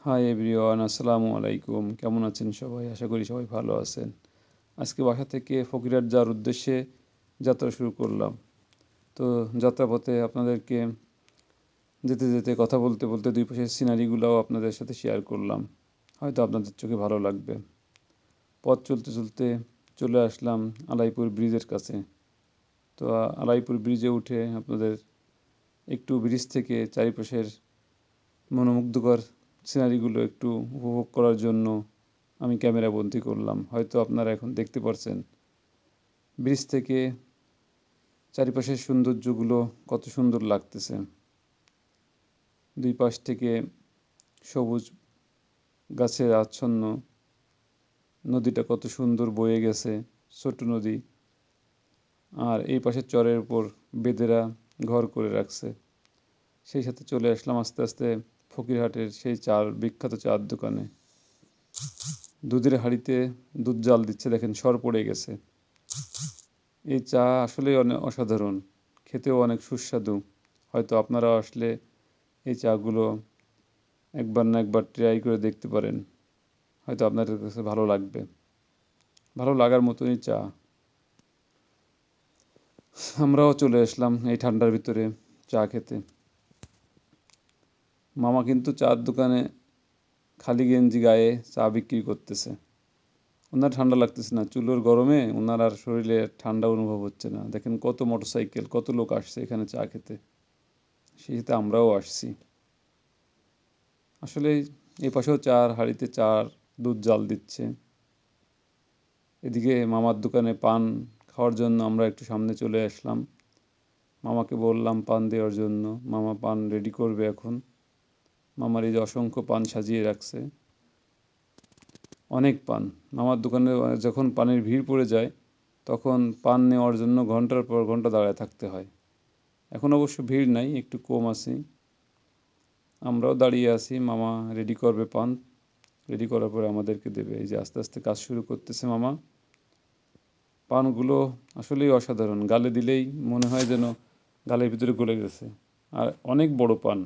Hi everyone, আসসালামু আলাইকুম। কেমন আছেন সবাই? আশা করি সবাই ভালো আছেন। আজকে বাসা থেকে ফকিরহাট যাওয়ার উদ্দেশ্যে যাত্রা শুরু করলাম। তো যাত্রাপথে আপনাদেরকে যেতে যেতে কথা বলতে বলতে দুই পাশের সিনারিগুলোও আপনাদের সাথে শেয়ার করলাম। হয়তো আপনাদের চোখে ভালো লাগবে। পথ চলতে চলতে চলে আসলাম আলাইপুর ব্রিজের কাছে। তো আলাইপুর ব্রিজে উঠে আপনাদের একটু ব্রিজ থেকে চারিপাশের মনোমুগ্ধকর সিনারিগুলো একটু উপভোগ করার জন্য আমি ক্যামেরা বন্দি করলাম। হয়তো আপনারা এখন দেখতে পারছেন ব্রিজ থেকে চারিপাশের সৌন্দর্যগুলো কত সুন্দর লাগতেছে। দুই পাশ থেকে সবুজ গাছের আচ্ছন্ন, নদীটা কত সুন্দর বয়ে গেছে, ছোট নদী। আর এই পাশের চরের উপর বেদেরা ঘর করে রাখছে। সেই সাথে চলে আসলাম আস্তে আস্তে ফকিরহাটের সেই বিখ্যাত চার দোকানে। দুধের হাঁড়িতে দুধ জাল দিচ্ছে, দেখেন সর পড়ে গেছে। এই চা আসলেই অনেক অসাধারণ, খেতেও অনেক সুস্বাদু। হয়তো আপনারা আসলে এই চাগুলো একবার না একবার ট্রাই করে দেখতে পারেন। হয়তো আপনাদের কাছে ভালো লাগবে, ভালো লাগার মতনই চা। আমরাও চলে আসলাম এই ঠান্ডার ভিতরে চা খেতে। মামা কিন্তু চার দোকানে খালি গেঞ্জি গায়ে চা বিক্রি করতেছে। ওনার ঠান্ডা লাগতেছে না, চুলোর গরমে ওনার আর শরীরে ঠান্ডা অনুভব হচ্ছে না। দেখেন কত মোটরসাইকেল, কত লোক আসছে এখানে চা খেতে। সেই সাথে আমরাও আসছি। আসলে এ পাশেও চার হাঁড়িতে দুধ জাল দিচ্ছে। এদিকে মামার দোকানে পান খাওয়ার জন্য আমরা একটু সামনে চলে আসলাম। মামাকে বললাম পান দেওয়ার জন্য। মামা পান রেডি করবে এখন। মামার এই যে অসংখ্য পান সাজিয়ে রাখছে, অনেক পান। মামার দোকানে যখন পানের ভিড় পড়ে যায় তখন পান নেওয়ার জন্য ঘন্টার পর ঘন্টা দাঁড়ায় থাকতে হয়। এখন অবশ্য ভিড় নাই, একটু কম আছে। আমরাও দাঁড়িয়ে আছি, মামা রেডি করবে পান। রেডি করার পরে আমাদেরকে দেবে। এই যে আস্তে আস্তে কাজ শুরু করতেছে মামা। পানগুলো আসলেই অসাধারণ, গালে দিলেই মনে হয় যেন গালের ভিতরে গলে গেছে। আর অনেক বড় পান।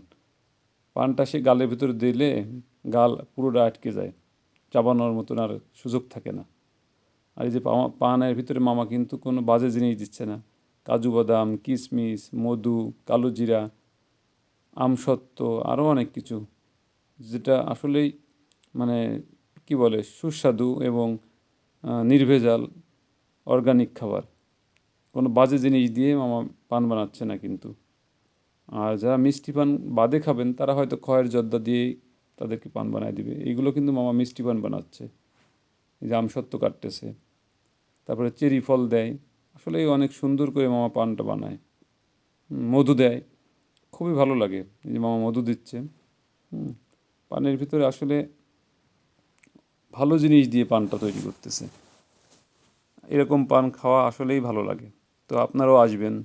পানটা সে গালের ভিতরে দিলে গাল পুরোটা আটকে যায়, চাবানোর মতন আর সুযোগ থাকে না। আর এই যে পানের ভিতরে মামা কিন্তু কোনো বাজে জিনিস দিচ্ছে না। কাজু বাদাম, কিশমিশ, মধু, কালো জিরা, আমসত্ত্ব, আরও অনেক কিছু, যেটা আসলেই মানে কি বলে সুস্বাদু এবং নির্ভেজাল অর্গানিক খাবার। কোনো বাজে জিনিস দিয়ে মামা পান বানাচ্ছে না কিন্তু। আর যারা মিষ্টি পান বাদে খাবেন তারা হয়তো খয়ের জর্দা দিয়েই তাদেরকে পান বানায় দিবে। এইগুলো কিন্তু মামা মিষ্টি পান বানাচ্ছে। এই যে আমসত্ত্ব কাটতেছে, তারপরে চেরি ফল দেয়। আসলেই অনেক সুন্দর করে মামা পানটা বানায়। মধু দেয়, খুবই ভালো লাগে এই যে মামা মধু দিচ্ছে। পানের ভিতরে আসলে ভালো জিনিস দিয়ে পানটা তৈরি করতেছে। এরকম পান খাওয়া আসলেই ভালো লাগে। তো আপনারাও আসবেন।